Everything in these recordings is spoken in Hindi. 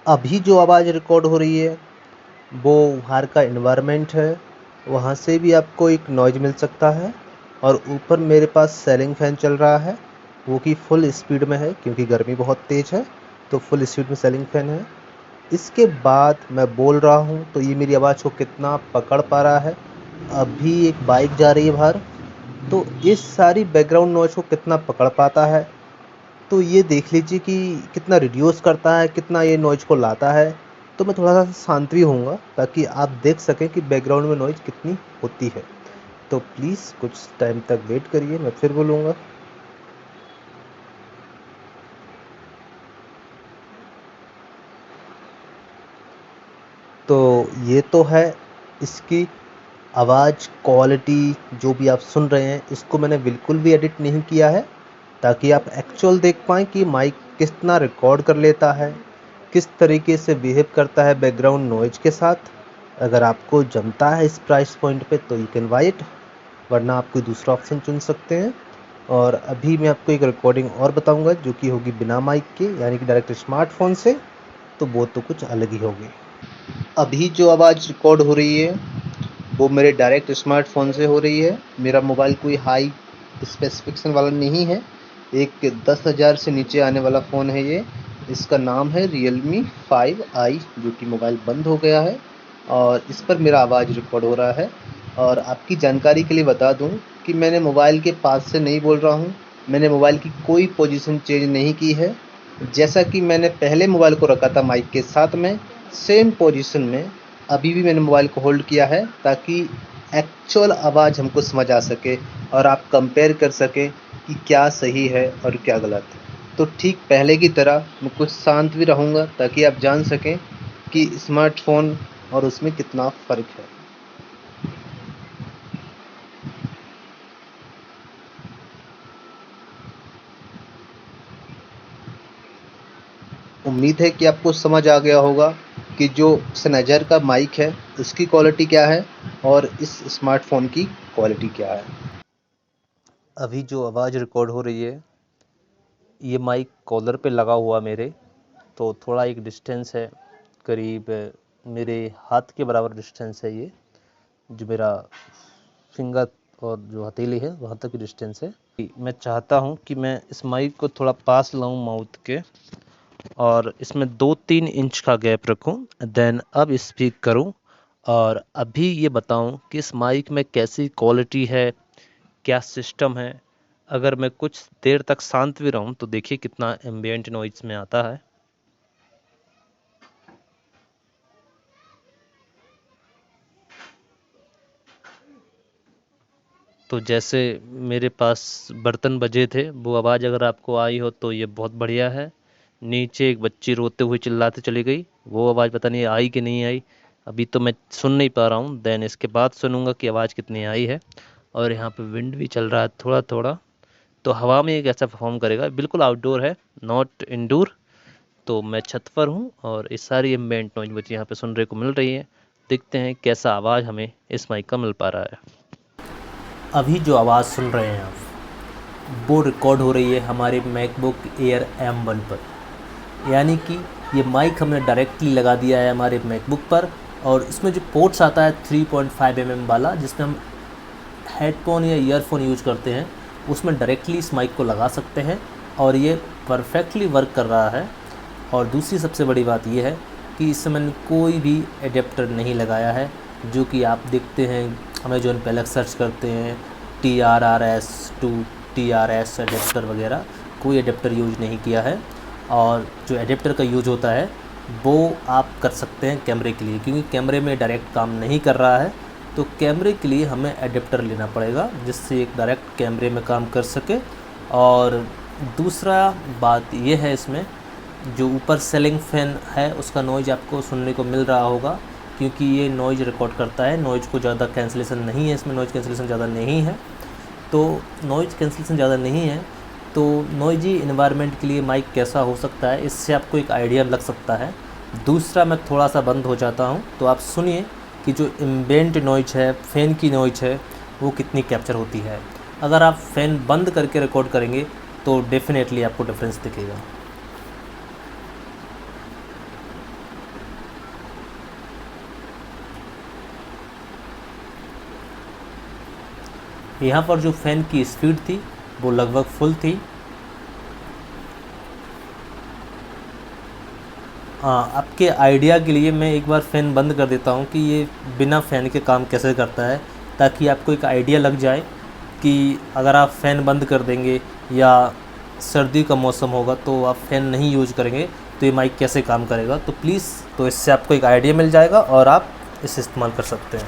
अभी जो आवाज़ रिकॉर्ड हो रही है वो बाहर का इन्वायरमेंट है, वहाँ से भी आपको एक नॉइज़ मिल सकता है। और ऊपर मेरे पास सीलिंग फ़ैन चल रहा है, वो कि फुल स्पीड में है क्योंकि गर्मी बहुत तेज़ है, तो फुल स्पीड में सीलिंग फ़ैन है। इसके बाद मैं बोल रहा हूँ तो ये मेरी आवाज़ को कितना पकड़ पा रहा है। अभी एक बाइक जा रही है बाहर, तो इस सारी बैकग्राउंड नॉइज़ को कितना पकड़ पाता है, तो ये देख लीजिए कि कितना रिड्यूस करता है, कितना ये नॉइज़ को लाता है। तो मैं थोड़ा सा शांत भी होऊंगा ताकि आप देख सकें कि बैकग्राउंड में नॉइज़ कितनी होती है। तो प्लीज़ कुछ टाइम तक वेट करिए, मैं फिर बोलूँगा। तो ये तो है इसकी आवाज़ क्वालिटी। जो भी आप सुन रहे हैं इसको मैंने बिल्कुल भी एडिट नहीं किया है, ताकि आप एक्चुअल देख पाएँ कि माइक कितना रिकॉर्ड कर लेता है, किस तरीके से बिहेव करता है बैकग्राउंड नॉइज़ के साथ। अगर आपको जमता है इस प्राइस पॉइंट पे तो यू कैन बाय इट, वरना आप कोई दूसरा ऑप्शन चुन सकते हैं। और अभी मैं आपको एक रिकॉर्डिंग और बताऊंगा जो कि होगी बिना माइक के, यानी कि डायरेक्ट स्मार्टफोन से, तो वो तो कुछ अलग ही होगी। अभी जो आवाज़ रिकॉर्ड हो रही है वो मेरे डायरेक्ट स्मार्टफोन से हो रही है। मेरा मोबाइल कोई हाई स्पेसिफिकेशन वाला नहीं है, एक 10,000 से नीचे आने वाला फ़ोन है ये। इसका नाम है Realme 5i, जो कि मोबाइल बंद हो गया है और इस पर मेरा आवाज़ रिकॉर्ड हो रहा है। और आपकी जानकारी के लिए बता दूं कि मैंने मोबाइल के पास से नहीं बोल रहा हूं, मैंने मोबाइल की कोई पोजीशन चेंज नहीं की है। जैसा कि मैंने पहले मोबाइल को रखा था माइक के साथ में, सेम पोजीशन में अभी भी मैंने मोबाइल को होल्ड किया है, ताकि एक्चुअल आवाज़ हमको समझ आ सके और आप कंपेयर कर सकें कि क्या सही है और क्या गलत। तो ठीक पहले की तरह मैं कुछ शांत भी रहूँगा ताकि आप जान सकें कि स्मार्टफ़ोन और उसमें कितना फ़र्क है। उम्मीद है कि आपको समझ आ गया होगा कि जो सनेजर का माइक है उसकी क्वालिटी क्या है और इस स्मार्टफ़ोन की क्वालिटी क्या है। अभी जो आवाज़ रिकॉर्ड हो रही है ये माइक कॉलर पे लगा हुआ मेरे, तो थोड़ा एक डिस्टेंस है, करीब मेरे हाथ के बराबर डिस्टेंस है ये, जो मेरा फिंगर और जो हथेली है वहाँ तक की डिस्टेंस है। मैं चाहता हूँ कि मैं इस माइक को थोड़ा पास लाऊं माउथ के और इसमें 2-3 इंच का गैप रखूं, देन अब स्पीक करूं और अभी ये बताऊं कि इस माइक में कैसी क्वालिटी है, क्या सिस्टम है। अगर मैं कुछ देर तक शांत भी रहूं तो देखिए कितना एम्बिएंट नॉइज में आता है। तो जैसे मेरे पास बर्तन बजे थे वो आवाज़ अगर आपको आई हो तो ये बहुत बढ़िया है। नीचे एक बच्ची रोते हुए चिल्लाते चली गई, वो आवाज़ पता नहीं आई कि नहीं आई, अभी तो मैं सुन नहीं पा रहा हूँ। देन इसके बाद सुनूंगा कि आवाज़ कितनी आई है। और यहाँ पे विंड भी चल रहा है थोड़ा थोड़ा, तो हवा में ये कैसा परफॉर्म करेगा। बिल्कुल आउटडोर है, नॉट इंडोर। तो मैं छत पर हूँ और इस सारी एम्बिएंट नॉइज मुझे यहाँ पे सुनने को मिल रही है। देखते हैं कैसा आवाज़ हमें इस माइक का मिल पा रहा है। अभी जो आवाज़ सुन रहे हैं आप वो रिकॉर्ड हो रही है हमारे मैकबुक एयर M1 पर, यानी कि ये माइक हमने डायरेक्टली लगा दिया है हमारे मैकबुक पर। और इसमें जो पोर्ट्स आता है 3.5 mm वाला, जिसमें हम हेडफोन या ईयरफोन यूज करते हैं, उसमें डायरेक्टली इस माइक को लगा सकते हैं और ये परफेक्टली वर्क कर रहा है। और दूसरी सबसे बड़ी बात यह है कि इसमें मैंने कोई भी एडेप्टर नहीं लगाया है, जो कि आप देखते हैं अमेजोन पे अलग सर्च करते हैं TRRS टू TRS एडेप्टर वगैरह, कोई एडेप्टर यूज नहीं किया है। और जो एडेप्टर का यूज होता है वो आप कर सकते हैं कैमरे के लिए, क्योंकि कैमरे में डायरेक्ट काम नहीं कर रहा है, तो कैमरे के लिए हमें एडेप्टर लेना पड़ेगा जिससे एक डायरेक्ट कैमरे में काम कर सके। और दूसरा बात यह है, इसमें जो ऊपर सीलिंग फैन है उसका नॉइज़ आपको सुनने को मिल रहा होगा, क्योंकि ये नॉइज़ रिकॉर्ड करता है। नॉइज़ को ज़्यादा कैंसिलेशन नहीं है, इसमें नॉइज़ कैंसिलेशन ज़्यादा नहीं है। तो नॉइज़ कैंसिलेशन ज़्यादा नहीं है तो नॉइजी इन्वायरमेंट के लिए माइक कैसा हो सकता है, इससे आपको एक आइडिया लग सकता है। दूसरा, मैं थोड़ा सा बंद हो जाता हूँ तो आप सुनिए कि जो एम्बिएंट नॉइज है, फ़ैन की नॉइज है, वो कितनी कैप्चर होती है। अगर आप फ़ैन बंद करके रिकॉर्ड करेंगे तो डेफिनेटली आपको डिफरेंस दिखेगा। यहाँ पर जो फ़ैन की स्पीड थी वो लगभग फुल थी। हाँ, आपके आइडिया के लिए मैं एक बार फ़ैन बंद कर देता हूँ कि ये बिना फ़ैन के काम कैसे करता है, ताकि आपको एक आइडिया लग जाए कि अगर आप फ़ैन बंद कर देंगे या सर्दी का मौसम होगा तो आप फ़ैन नहीं यूज़ करेंगे तो ये माइक कैसे काम करेगा। तो प्लीज़, तो इससे आपको एक आइडिया मिल जाएगा और आप इसे इस्तेमाल कर सकते हैं।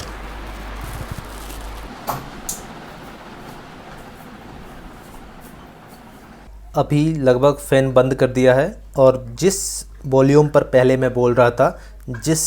अभी लगभग फ़ैन बंद कर दिया है और जिस वॉल्यूम पर पहले मैं बोल रहा था, जिस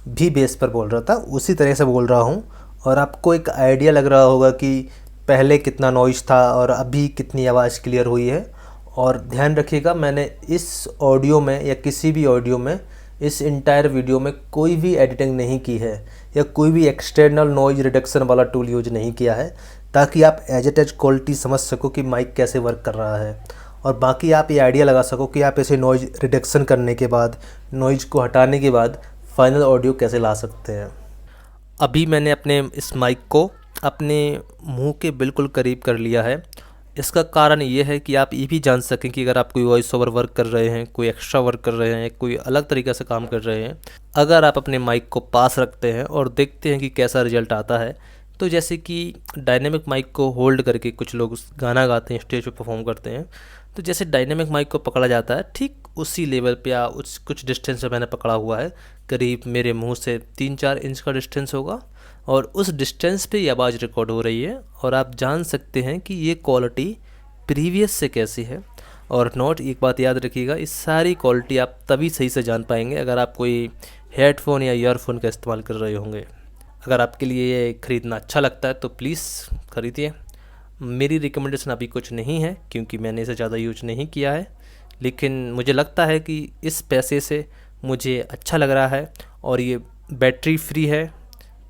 भी बेस पर बोल रहा था, उसी तरह से बोल रहा हूँ। और आपको एक आइडिया लग रहा होगा कि पहले कितना नॉइज़ था और अभी कितनी आवाज़ क्लियर हुई है। और ध्यान रखिएगा, मैंने इस ऑडियो में या किसी भी ऑडियो में, इस इंटायर वीडियो में कोई भी एडिटिंग नहीं की है या कोई भी एक्सटर्नल नॉइज़ रिडक्शन वाला टूल यूज नहीं किया है, ताकि आप एज इट एज क्वालिटी समझ सको कि माइक कैसे वर्क कर रहा है। और बाकी आप ये आइडिया लगा सको कि आप इसे नॉइज़ रिडक्शन करने के बाद, नॉइज़ को हटाने के बाद फाइनल ऑडियो कैसे ला सकते हैं। अभी मैंने अपने इस माइक को अपने मुंह के बिल्कुल करीब कर लिया है। इसका कारण ये है कि आप ये भी जान सकें कि अगर आप कोई वॉइस ओवर वर्क कर रहे हैं, कोई एक्स्ट्रा वर्क कर रहे हैं, कोई अलग तरीके से काम कर रहे हैं, अगर आप अपने माइक को पास रखते हैं और देखते हैं कि कैसा रिजल्ट आता है। तो जैसे कि डायनेमिक माइक को होल्ड करके कुछ लोग गाना गाते हैं, स्टेज पे परफॉर्म करते हैं, तो जैसे डायनेमिक माइक को पकड़ा जाता है, ठीक उसी लेवल पे या कुछ डिस्टेंस पे मैंने पकड़ा हुआ है। करीब मेरे मुंह से 3-4 इंच का डिस्टेंस होगा और उस डिस्टेंस पे ये आवाज़ रिकॉर्ड हो रही है। और आप जान सकते हैं कि ये क्वालिटी प्रीवियस से कैसी है। और नोट, एक बात याद रखिएगा, इस सारी क्वालिटी आप तभी सही से जान पाएंगे अगर आप कोई हेडफोन या ईयरफोन का इस्तेमाल कर रहे होंगे। अगर आपके लिए ये ख़रीदना अच्छा लगता है तो प्लीज़ ख़रीदिए। मेरी रिकमेंडेशन अभी कुछ नहीं है क्योंकि मैंने इसे ज़्यादा यूज नहीं किया है, लेकिन मुझे लगता है कि इस पैसे से मुझे अच्छा लग रहा है। और ये बैटरी फ्री है।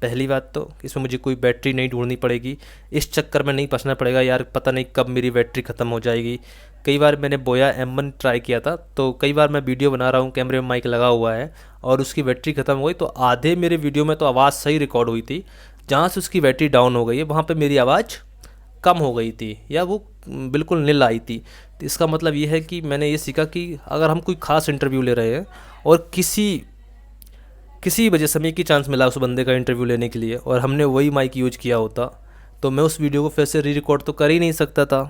पहली बात तो इसमें मुझे कोई बैटरी नहीं ढूंढनी पड़ेगी, इस चक्कर में नहीं फंसना पड़ेगा यार पता नहीं कब मेरी बैटरी ख़त्म हो जाएगी। कई बार मैंने बोया M1 ट्राई किया था, तो कई बार मैं वीडियो बना रहा हूँ, कैमरे में माइक लगा हुआ है और उसकी बैटरी ख़त्म हो गई, तो आधे मेरे वीडियो में तो आवाज़ सही रिकॉर्ड हुई थी, जहाँ से उसकी बैटरी डाउन हो गई है वहाँ पर मेरी आवाज़ कम हो गई थी या वो बिल्कुल नील आई थी। तो इसका मतलब ये है कि मैंने ये सीखा कि अगर हम कोई ख़ास इंटरव्यू ले रहे हैं और किसी वजह से हमें एक ही चांस मिला उस बंदे का इंटरव्यू लेने के लिए और हमने वही माइक यूज किया होता, तो मैं उस वीडियो को फिर से री रिकॉर्ड तो कर ही नहीं सकता था,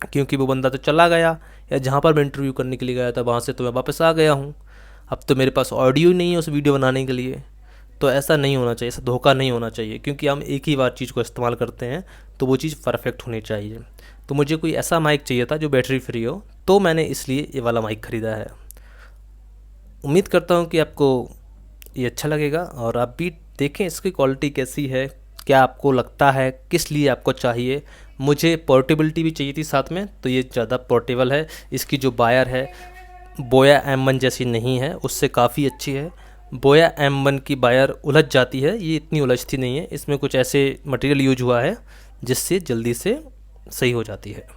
क्योंकि वो बंदा तो चला गया या जहाँ पर मैं इंटरव्यू करने के लिए गया था वहाँ से तो मैं वापस आ गया हूँ। अब तो मेरे पास ऑडियो ही नहीं है उस वीडियो बनाने के लिए। तो ऐसा नहीं होना चाहिए, ऐसा धोखा नहीं होना चाहिए, क्योंकि हम एक ही बार चीज़ को इस्तेमाल करते हैं तो वो चीज़ परफेक्ट होनी चाहिए। तो मुझे कोई ऐसा माइक चाहिए था जो बैटरी फ्री हो, तो मैंने इसलिए ये वाला माइक ख़रीदा है। उम्मीद करता हूँ कि आपको ये अच्छा लगेगा और आप भी देखें इसकी क्वालिटी कैसी है, क्या आपको लगता है किस लिए आपको चाहिए। मुझे पोर्टेबिलिटी भी चाहिए थी साथ में, तो ये ज़्यादा पोर्टेबल है। इसकी जो वायर है बोया M1 जैसी नहीं है, उससे काफ़ी अच्छी है। बोया M1 की वायर उलझ जाती है, ये इतनी उलझती नहीं है। इसमें कुछ ऐसे मटेरियल यूज हुआ है जिससे जल्दी से सही हो जाती है।